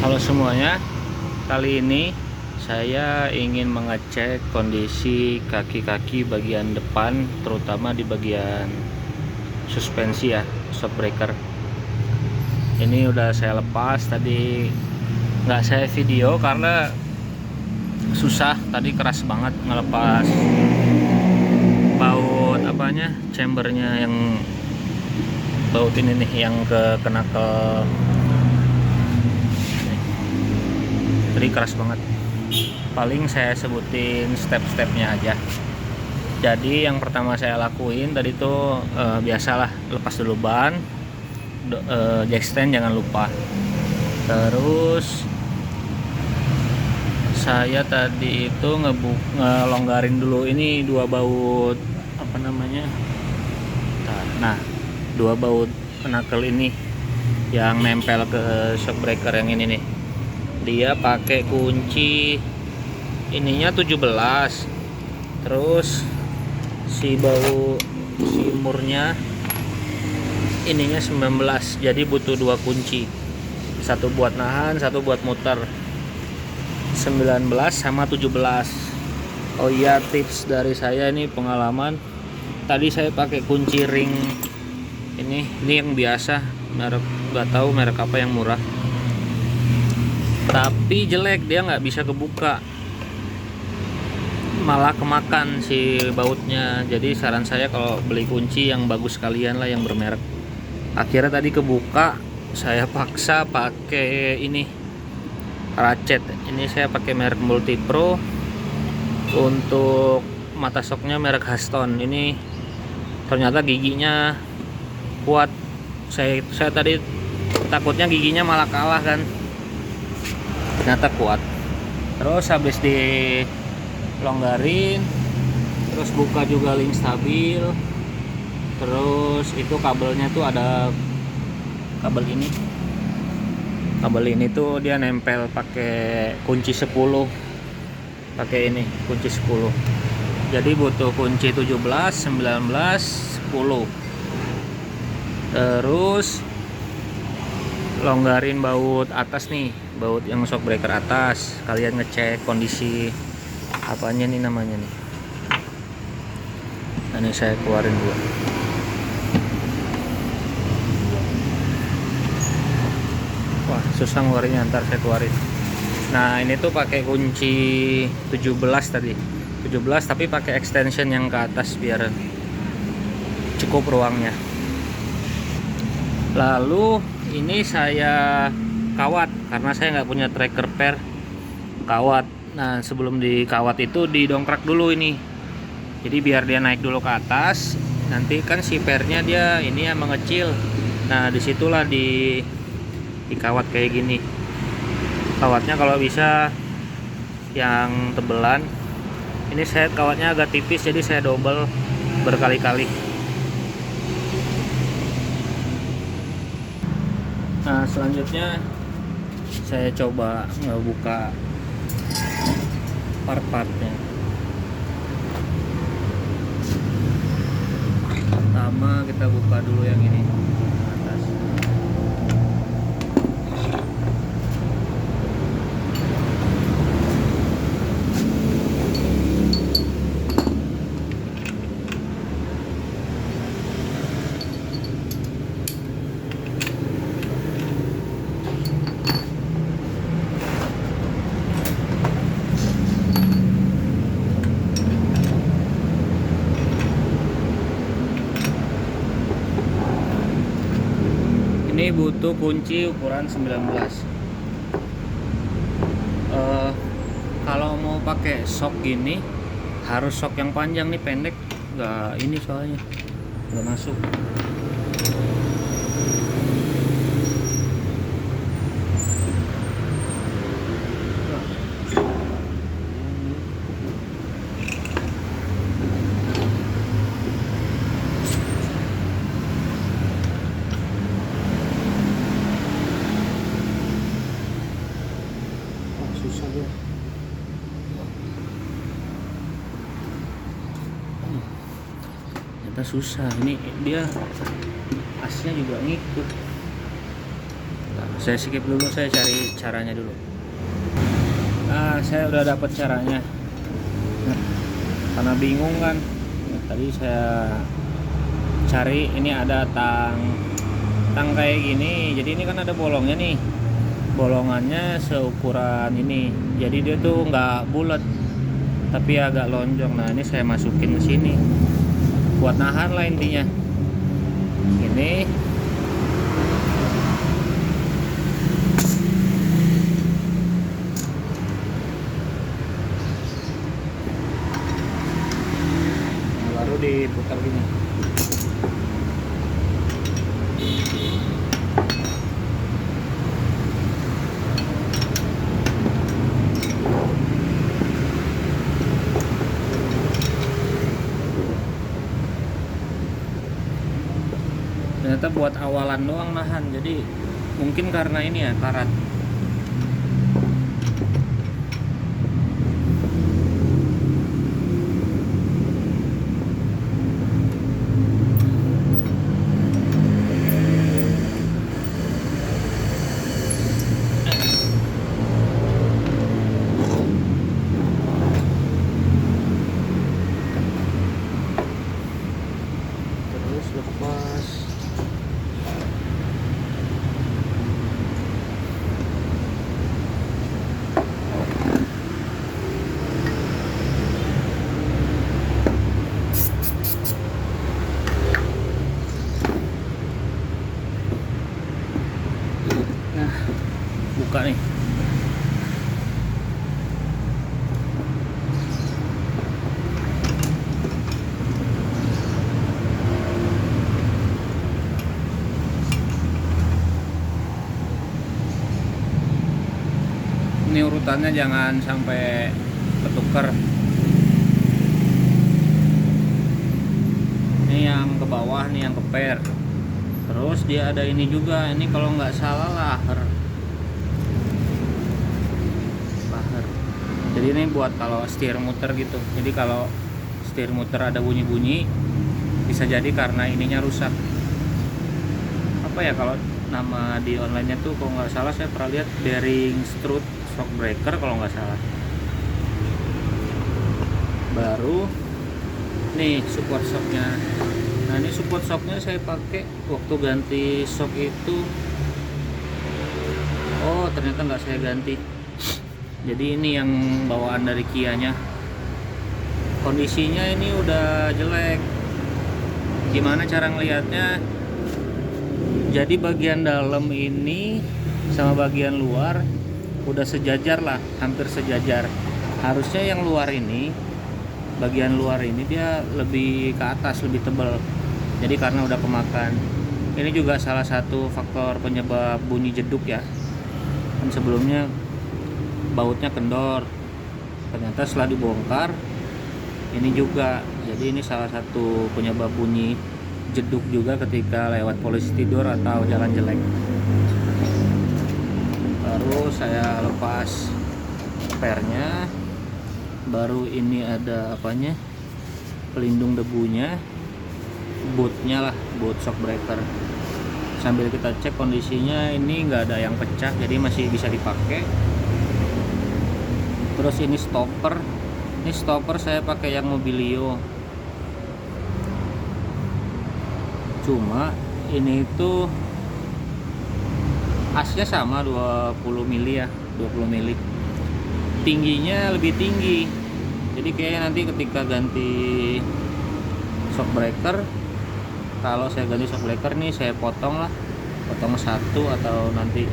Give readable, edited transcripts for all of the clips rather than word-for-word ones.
Halo semuanya, kali ini saya ingin mengecek kondisi kaki-kaki bagian depan, terutama di bagian suspensi ya, shockbreaker. Ini udah saya lepas, tadi nggak saya video karena susah, tadi keras banget ngelepas baut apanya, chambernya yang baut ini nih yang kena ke tadi keras banget. Paling saya sebutin step-stepnya aja. Jadi yang pertama saya lakuin tadi tuh biasalah lepas dulu ban, jack stand jangan lupa. Terus saya tadi itu ngelonggarin dulu ini dua baut apa namanya. Nah, dua baut knuckle ini yang nempel ke shockbreaker yang ini nih. Dia pakai kunci ininya 17, terus si murnya ininya 19, jadi butuh dua kunci, satu buat nahan, satu buat muter. 19 sama 17. Oh iya, tips dari saya ini pengalaman, tadi saya pakai kunci ring ini yang biasa, merek nggak tahu merek apa yang murah, tapi jelek, dia nggak bisa kebuka, malah kemakan si bautnya. Jadi saran saya kalau beli kunci yang bagus sekalian lah, yang bermerek. Akhirnya tadi kebuka, saya paksa pakai ini ratchet. Ini saya pakai merek Multipro, untuk mata shocknya merek Haston. Ini ternyata giginya kuat. Saya tadi takutnya giginya malah kalah kan, ternyata kuat. Terus habis dilonggarin, terus buka juga link stabil. Terus itu kabelnya tuh ada kabel ini tuh dia nempel pakai kunci 10, pakai ini kunci 10. Jadi butuh kunci 17, 19, 10. Terus longgarin baut atas nih, baut yang shockbreaker atas. Kalian ngecek kondisi apanya nih namanya nih. Nah, ini saya keluarin dulu. Wah, susah ngeluarinnya, ntar saya keluarin. Nah, ini tuh pakai kunci 17 tadi. 17 tapi pakai extension yang ke atas biar cukup ruangnya. Lalu ini saya kawat karena saya nggak punya tracker pair kawat. Nah, sebelum dikawat itu didongkrak dulu ini, jadi biar dia naik dulu ke atas. Nanti kan si pairnya dia ini yang mengecil. Nah, disitulah dikawat kayak gini. Kawatnya kalau bisa yang tebelan. Ini saya kawatnya agak tipis, jadi saya double berkali-kali. Nah, selanjutnya saya coba ngebuka part-partnya. Pertama kita buka dulu yang ini atas. Ini butuh kunci ukuran 19. Kalau mau pakai shock gini harus shock yang panjang, nih pendek nggak ini, soalnya nggak masuk. Susah dia. Ternyata susah. Ini dia asnya juga ngikut. Nah, Saya skip dulu, saya cari caranya dulu. Nah, saya udah dapat caranya. Nah, karena bingung kan, nah, tadi saya cari, ini ada tang kayak gini. Jadi ini kan ada bolongnya nih, bolongannya seukuran ini. Jadi dia tuh nggak bulat tapi agak lonjong. Nah, ini saya masukin ke sini buat nahan lah intinya. Ini baru diputar gini. Ternyata buat awalan doang nahan, jadi mungkin karena ini ya karat. Terus lepas. Nah, buka nih. Ini urutannya jangan sampai ketuker. Ini yang ke bawah, nih yang ke per. Terus dia ada ini juga, ini kalau nggak salah laher. Jadi ini buat kalau setir muter gitu. Jadi kalau setir muter ada bunyi-bunyi, bisa jadi karena ininya rusak. Apa ya kalau nama di online-nya tuh, kalau nggak salah saya pernah lihat bearing strut shock breaker kalau nggak salah. Baru nih support shocknya. Nah, ini support shocknya saya pakai waktu ganti shock itu. Oh, ternyata nggak saya ganti. Jadi ini yang bawaan dari Kia-nya. Kondisinya ini udah jelek. Gimana cara ngelihatnya? Jadi bagian dalam ini sama bagian luar udah sejajar lah, hampir sejajar. Harusnya yang luar ini, bagian luar ini dia lebih ke atas, lebih tebal. Jadi karena udah kemakan. Ini juga salah satu faktor penyebab bunyi jeduk ya. Kan sebelumnya bautnya kendor. Ternyata setelah dibongkar ini juga. Jadi ini salah satu penyebab bunyi jeduk juga ketika lewat polisi tidur atau jalan jelek. Baru saya lepas pernya. Baru ini ada apanya, pelindung debunya, bootnya lah, boot shock breaker. Sambil kita cek kondisinya, ini nggak ada yang pecah, jadi masih bisa dipakai. Terus ini stopper. Ini stopper saya pakai yang Mobilio. Cuma ini itu asnya sama 20 mili ya, 20 mili. Tingginya lebih tinggi. Jadi kayaknya nanti ketika ganti shock breaker, kalau saya ganti shock breaker nih saya potong lah, potong satu, atau nanti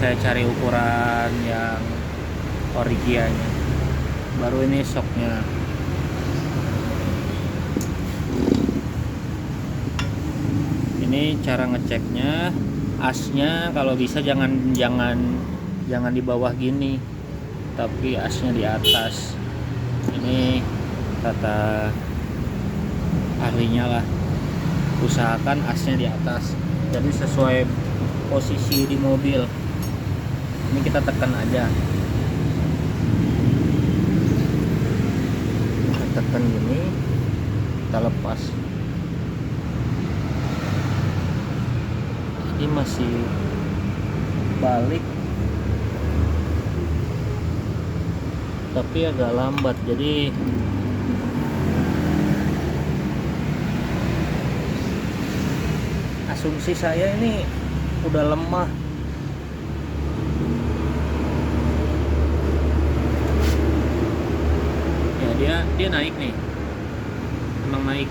saya cari ukuran yang origianya. Baru ini shocknya. Ini cara ngeceknya. Asnya kalau bisa jangan di bawah gini, tapi asnya di atas. Ini kata ahlinya lah, usahakan asnya di atas, jadi sesuai posisi di mobil. Ini kita tekan aja, kita tekan gini, kita lepas. Ini masih balik tapi agak lambat, jadi asumsi saya ini udah lemah. Ya dia naik nih, emang naik,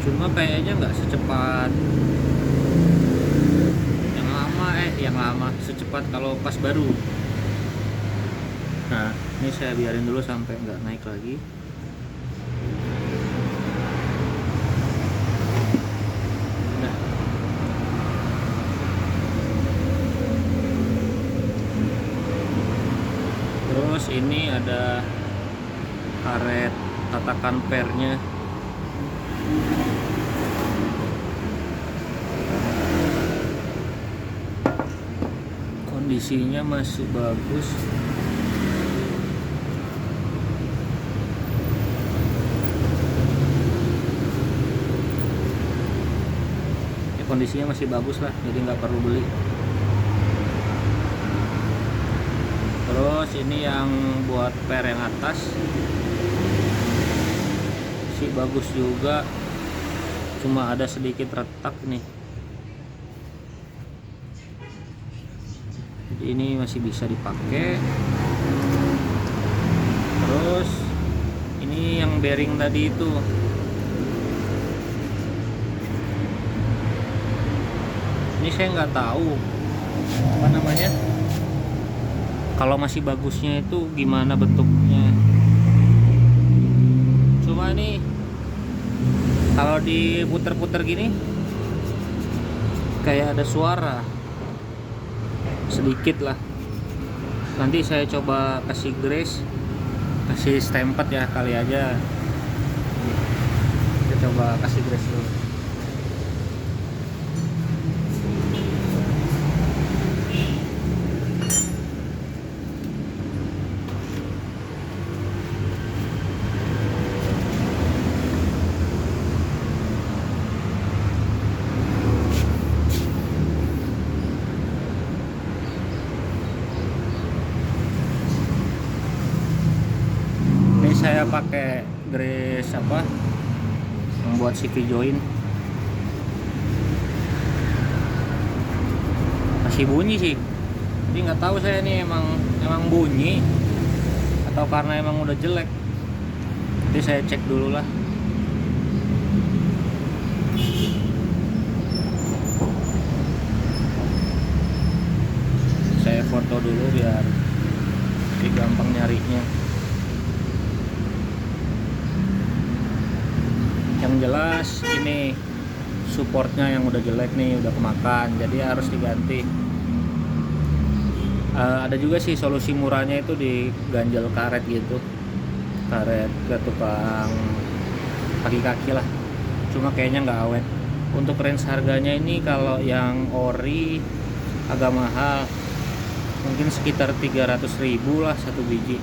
cuma kayaknya nggak secepat yang lama secepat kalau pas baru. Nah ini saya biarin dulu sampai nggak naik lagi. Nah terus ini ada karet tatakan pernya. Kondisinya masih bagus. Ya, kondisinya masih bagus lah, jadi nggak perlu beli. Terus ini yang buat per yang atas sih bagus juga, cuma ada sedikit retak nih. Jadi ini masih bisa dipakai. Terus ini yang bearing tadi itu, ini saya nggak tahu apa namanya, kalau masih bagusnya itu gimana bentuknya. Cuma ini kalau diputer-puter gini kayak ada suara sedikit lah. Nanti saya coba kasih grease, kasih stempet ya, kali aja. Kita coba kasih grease dulu. Saya pakai grease apa membuat CV join, masih bunyi sih, jadi nggak tahu saya ini emang bunyi atau karena emang udah jelek. Jadi saya cek dulu lah. Saya foto dulu biar lebih gampang nyarinya. Yang jelas ini supportnya yang udah jelek nih, udah kemakan, jadi harus diganti. Ada juga sih solusi murahnya itu diganjel karet gitu, karet ke tukang kaki-kaki lah, cuma kayaknya nggak awet. Untuk range harganya ini kalau yang ori agak mahal, mungkin sekitar 300.000 lah satu biji.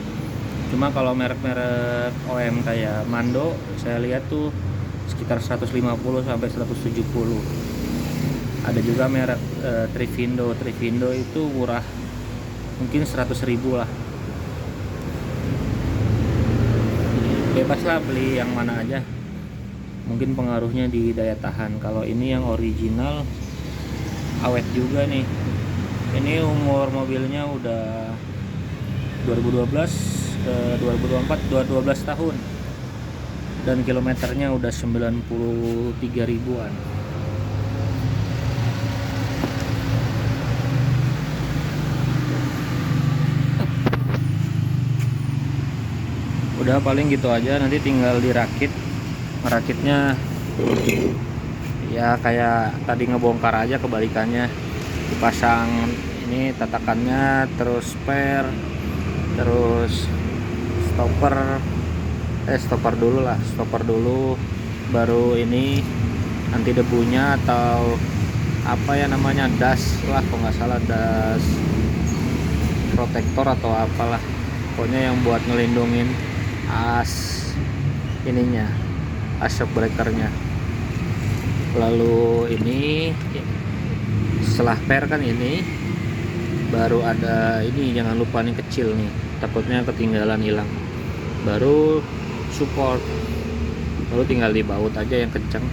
Cuma kalau merek-merek OEM kayak Mando saya lihat tuh sekitar 150 sampai 170. Ada juga merek Trivindo itu murah, mungkin 100.000 lah. Bebas lah beli yang mana aja, mungkin pengaruhnya di daya tahan. Kalau ini yang original awet juga nih. Ini umur mobilnya udah 2012 ke 2024, 12 tahun, dan kilometernya udah 93 ribuan. Udah paling gitu aja, nanti tinggal dirakit. Merakitnya ya kayak tadi ngebongkar aja, kebalikannya. Dipasang ini tatakannya, terus spare, terus stopper dulu baru ini anti debunya atau apa ya namanya, dust lah kalau nggak salah, dust protector atau apalah, pokoknya yang buat ngelindungin as ininya, as shock breakernya. Lalu ini Setelah per kan ini baru ada ini, jangan lupa nih kecil nih, takutnya ketinggalan hilang. Baru support, baru tinggal dibaut aja yang kencang,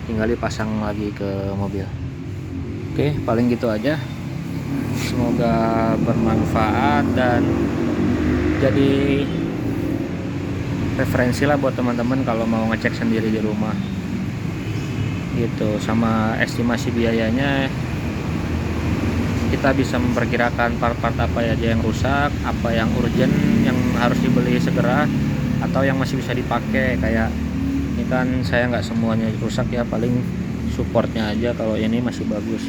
tinggal dipasang lagi ke mobil. Oke, paling gitu aja. Semoga bermanfaat dan jadi referensi lah buat teman-teman kalau mau ngecek sendiri di rumah gitu. Sama estimasi biayanya, kita bisa memperkirakan part-part apa aja yang rusak, apa yang urgent yang harus dibeli segera, atau yang masih bisa dipakai. Kayak ini kan saya nggak semuanya rusak ya, paling supportnya aja kalau ini masih bagus.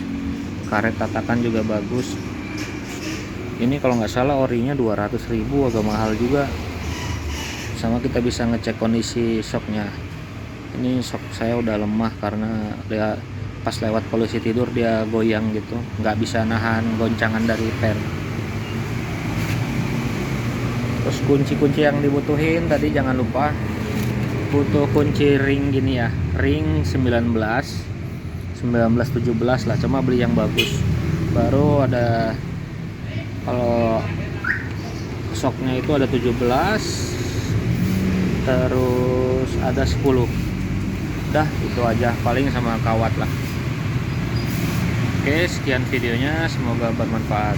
Karet tatakan juga bagus. Ini kalau nggak salah orinya 200.000, agak mahal juga. Sama kita bisa ngecek kondisi shocknya. Ini shock saya udah lemah karena dia pas lewat polisi tidur dia goyang gitu, nggak bisa nahan goncangan dari per. Terus kunci-kunci yang dibutuhin tadi jangan lupa butuh kunci ring gini ya, ring 19 17 lah, cuma beli yang bagus. Baru ada, kalau shocknya itu ada 17, terus ada 10. Udah itu aja paling, sama kawat lah. Oke, sekian videonya, semoga bermanfaat.